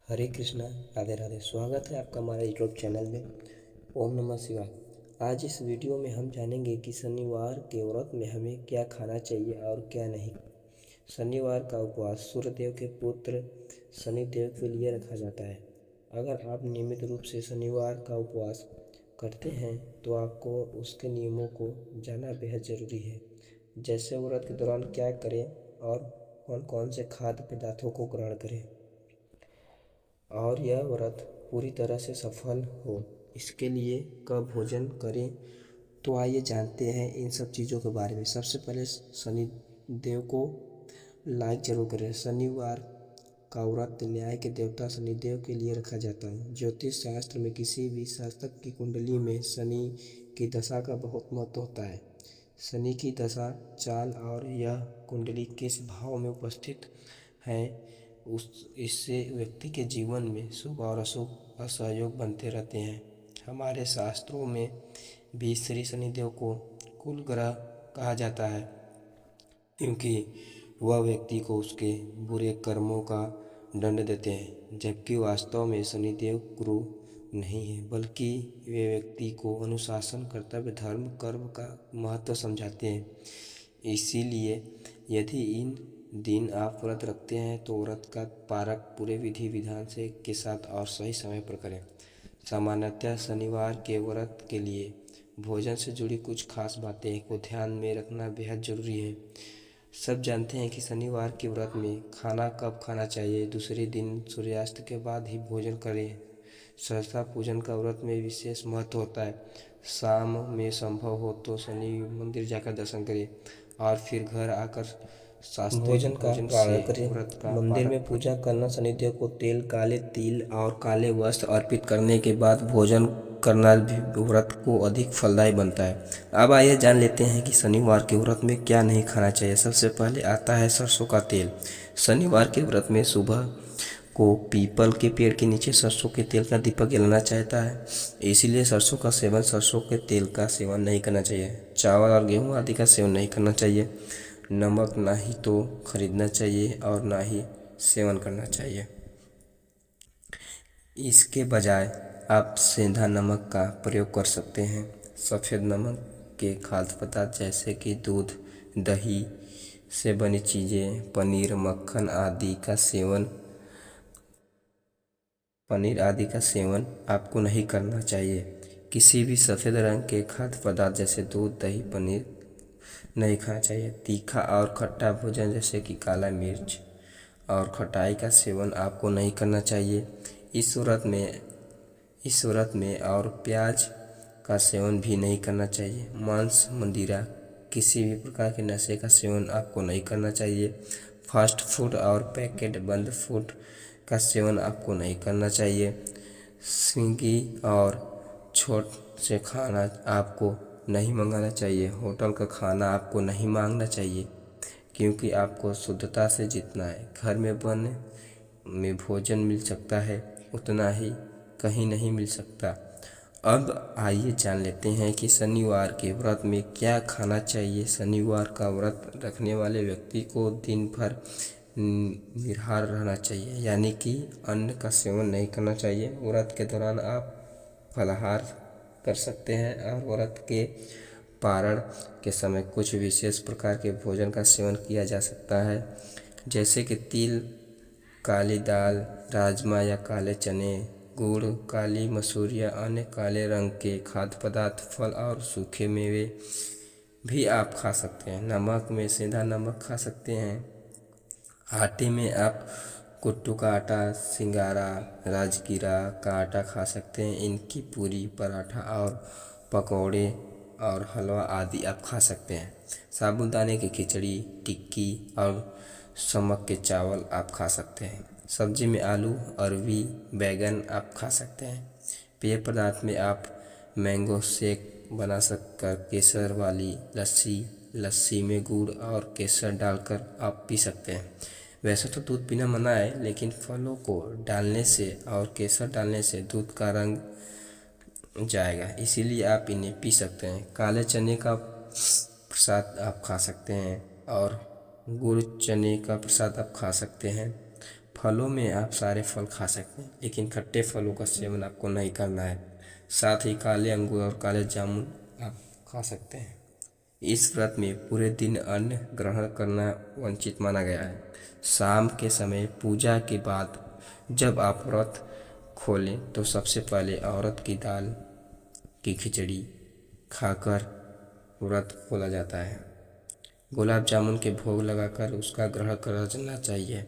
हरे कृष्णा, राधे राधे। स्वागत है आपका हमारे यूट्यूब चैनल में। ओम नमः शिवाय। आज इस वीडियो में हम जानेंगे कि शनिवार के व्रत में हमें क्या खाना चाहिए और क्या नहीं। शनिवार का उपवास सूर्यदेव के पुत्र शनिदेव के लिए रखा जाता है। अगर आप नियमित रूप से शनिवार का उपवास करते हैं तो आपको उसके नियमों को जानना बेहद ज़रूरी है। जैसे व्रत के दौरान क्या करें और कौन कौन से खाद्य पदार्थों को ग्रहण करें और यह व्रत पूरी तरह से सफल हो, इसके लिए कब भोजन करें। तो आइए जानते हैं इन सब चीज़ों के बारे में। सबसे पहले शनिदेव को लाइक जरूर करें। शनिवार का व्रत न्याय के देवता शनिदेव के लिए रखा जाता है। ज्योतिष शास्त्र में किसी भी शासक की कुंडली में शनि की दशा का बहुत महत्व होता है। शनि की दशा चाल और यह कुंडली किस भाव में उपस्थित है उस इससे व्यक्ति के जीवन में शुभ और अशुभ असहयोग बनते रहते हैं। हमारे शास्त्रों में भी श्री शनिदेव को कुल ग्रह कहा जाता है, क्योंकि वह व्यक्ति को उसके बुरे कर्मों का दंड देते हैं, जबकि वास्तव में शनिदेव गुरु नहीं है, बल्कि वे व्यक्ति को अनुशासन, कर्तव्य, धर्म, कर्म का महत्व समझाते हैं। इसीलिए यदि इन दिन आप व्रत रखते हैं तो व्रत का पारक पूरे विधि विधान से के साथ और सही समय पर करें। सामान्यतः शनिवार के व्रत के लिए भोजन से जुड़ी कुछ खास बातें को ध्यान में रखना बेहद जरूरी है। सब जानते हैं कि शनिवार के व्रत में खाना कब खाना चाहिए। दूसरे दिन सूर्यास्त के बाद ही भोजन करें। सहस्ता पूजन का व्रत में विशेष महत्व होता है। शाम में संभव हो तो शनि मंदिर जाकर दर्शन करें और फिर घर आकर सात्विक भोजन का भोजन पारण से करें। व्रत का मंदिर में पारक पूजा करना, शनिदेव को तेल, काले तिल और काले वस्त्र अर्पित करने के बाद भोजन करना भी व्रत को अधिक फलदायी बनता है। अब आइए जान लेते हैं कि शनिवार के व्रत में क्या नहीं खाना चाहिए। सबसे पहले आता है सरसों का तेल। शनिवार के व्रत में सुबह को पीपल के पेड़ के नीचे सरसों के तेल का दीपक जलाना चाहता है, इसीलिए सरसों के तेल का सेवन नहीं करना चाहिए। चावल और गेहूं आदि का सेवन नहीं करना चाहिए। नमक ना ही तो खरीदना चाहिए और ना ही सेवन करना चाहिए। इसके बजाय आप सेंधा नमक का प्रयोग कर सकते हैं। सफ़ेद नमक के खाद्य पदार्थ जैसे कि दूध, दही से बनी चीज़ें, पनीर आदि का सेवन आपको नहीं करना चाहिए। किसी भी सफ़ेद रंग के खाद्य पदार्थ जैसे दूध, दही, पनीर नहीं खाना चाहिए। तीखा और खट्टा भोजन जैसे कि काला मिर्च और खटाई का सेवन आपको नहीं करना चाहिए। इस व्रत में और प्याज का सेवन भी नहीं करना चाहिए। मांस, मदिरा, किसी भी प्रकार के नशे का सेवन आपको नहीं करना चाहिए। फास्ट फूड और पैकेट बंद फूड का सेवन आपको नहीं करना चाहिए। स्विगी और छोट से खाना आपको नहीं मंगाना चाहिए। होटल का खाना आपको नहीं मांगना चाहिए, क्योंकि आपको शुद्धता से जीतना है। घर में बने में भोजन मिल सकता है, उतना ही कहीं नहीं मिल सकता। अब आइए जान लेते हैं कि शनिवार के व्रत में क्या खाना चाहिए। शनिवार का व्रत रखने वाले व्यक्ति को दिन भर निराहार रहना चाहिए, यानी कि अन्न का सेवन नहीं करना चाहिए। व्रत के दौरान आप फलाहार कर सकते हैं और व्रत के पारण के समय कुछ विशेष प्रकार के भोजन का सेवन किया जा सकता है, जैसे कि तिल, काली दाल, राजमा या काले चने, गुड़, काली मसूर या अन्य काले रंग के खाद्य पदार्थ, फल और सूखे मेवे भी आप खा सकते हैं। नमक में सेंधा नमक खा सकते हैं। आटे में आप कुट्टू का आटा, सिंगारा, राजगीरा का आटा खा सकते हैं। इनकी पूरी, पराठा और पकौड़े और हलवा आदि आप खा सकते हैं। साबूदाने की खिचड़ी, टिक्की और नमक के चावल आप खा सकते हैं। सब्जी में आलू, अरवी, बैगन आप खा सकते हैं। पेय पदार्थ में आप मैंगो शेक बना सककर केसर वाली लस्सी में गुड़ और केसर डालकर आप पी सकते हैं। वैसे तो दूध पीना मना है, लेकिन फलों को डालने से और केसर डालने से दूध का रंग जाएगा, इसीलिए आप इन्हें पी सकते हैं। काले चने का प्रसाद आप खा सकते हैं और गुड़ चने का प्रसाद आप खा सकते हैं। फलों में आप सारे फल खा सकते हैं, लेकिन खट्टे फलों का सेवन आपको नहीं करना है। साथ ही काले अंगूर और काले जामुन आप खा सकते हैं। इस व्रत में पूरे दिन अन्न ग्रहण करना वंचित माना गया है। शाम के समय पूजा के बाद जब आप व्रत खोलें तो सबसे पहले औरत की दाल की खिचड़ी खाकर व्रत खोला जाता है। गुलाब जामुन के भोग लगाकर उसका ग्रहण करना चाहिए।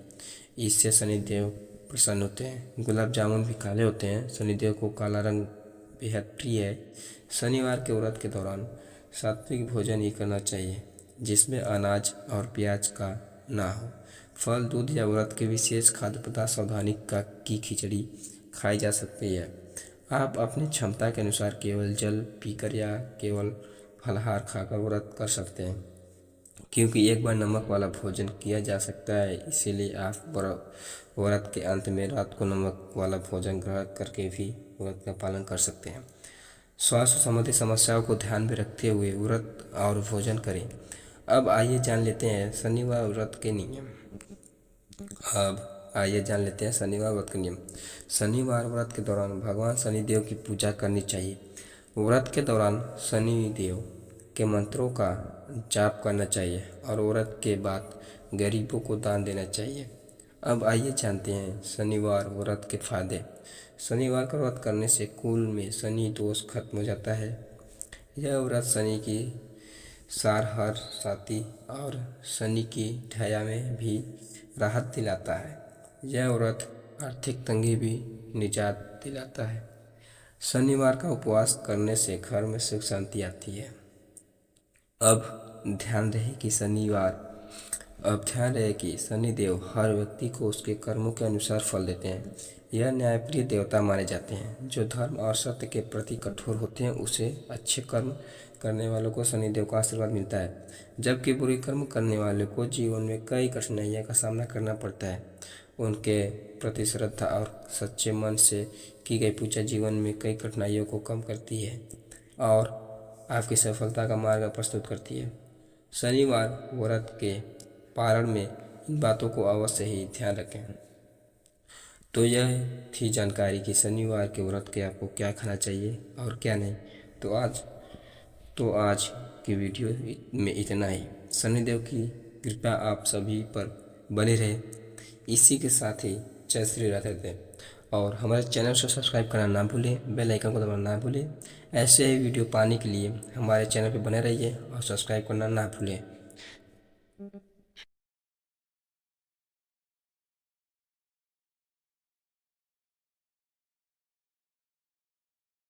इससे शनिदेव प्रसन्न होते हैं। गुलाब जामुन भी काले होते हैं। शनिदेव को काला रंग बेहद प्रिय है। शनिवार के व्रत के दौरान सात्विक भोजन ही करना चाहिए, जिसमें अनाज और प्याज का ना हो। फल, दूध या व्रत के विशेष खाद्य पदार्थ सावधानी की खिचड़ी खाई जा सकती है। आप अपनी क्षमता के अनुसार केवल जल पीकर या केवल फलाहार खाकर व्रत कर सकते हैं, क्योंकि एक बार नमक वाला भोजन किया जा सकता है। इसीलिए आप व्रत के अंत में रात को नमक वाला भोजन ग्रहण करके भी व्रत का पालन कर सकते हैं। स्वास्थ्य संबंधी समस्याओं को ध्यान में रखते हुए व्रत और भोजन करें। अब आइए जान लेते हैं शनिवार व्रत के नियम। शनिवार व्रत के दौरान भगवान शनिदेव की पूजा करनी चाहिए। व्रत के दौरान शनिदेव के मंत्रों का जाप करना चाहिए और व्रत के बाद गरीबों को दान देना चाहिए। अब आइए जानते हैं शनिवार व्रत के फायदे। शनिवार का व्रत करने से कुल में शनि दोष खत्म हो जाता है। यह व्रत शनि की सारहर साथी और शनि की ढाया में भी राहत दिलाता है। यह व्रत आर्थिक तंगी भी निजात दिलाता है। शनिवार का उपवास करने से घर में सुख शांति आती है। अब ध्यान रहे कि शनिदेव हर व्यक्ति को उसके कर्मों के अनुसार फल देते हैं। यह न्यायप्रिय देवता माने जाते हैं। जो धर्म और सत्य के प्रति कठोर होते हैं उसे अच्छे कर्म करने वालों को शनिदेव का आशीर्वाद मिलता है, जबकि बुरे कर्म करने वालों को जीवन में कई कठिनाइयों का सामना करना पड़ता है। उनके प्रति श्रद्धा और सच्चे मन से की गई पूजा जीवन में कई कठिनाइयों को कम करती है और आपकी सफलता का मार्ग प्रस्तुत करती है। शनिवार व्रत के पारण में इन बातों को अवश्य ही ध्यान रखें। तो यह थी जानकारी कि शनिवार के व्रत के आपको क्या खाना चाहिए और क्या नहीं। तो आज की वीडियो में इतना ही। शनिदेव की कृपा आप सभी पर बनी रहे। इसी के साथ ही जय श्री राधे राधे। और हमारे चैनल को सब्सक्राइब करना ना भूलें, बेल आइकन को दबाना ना भूलें। ऐसे ही वीडियो पाने के लिए हमारे चैनल पर बने रहिए और सब्सक्राइब करना ना भूलें।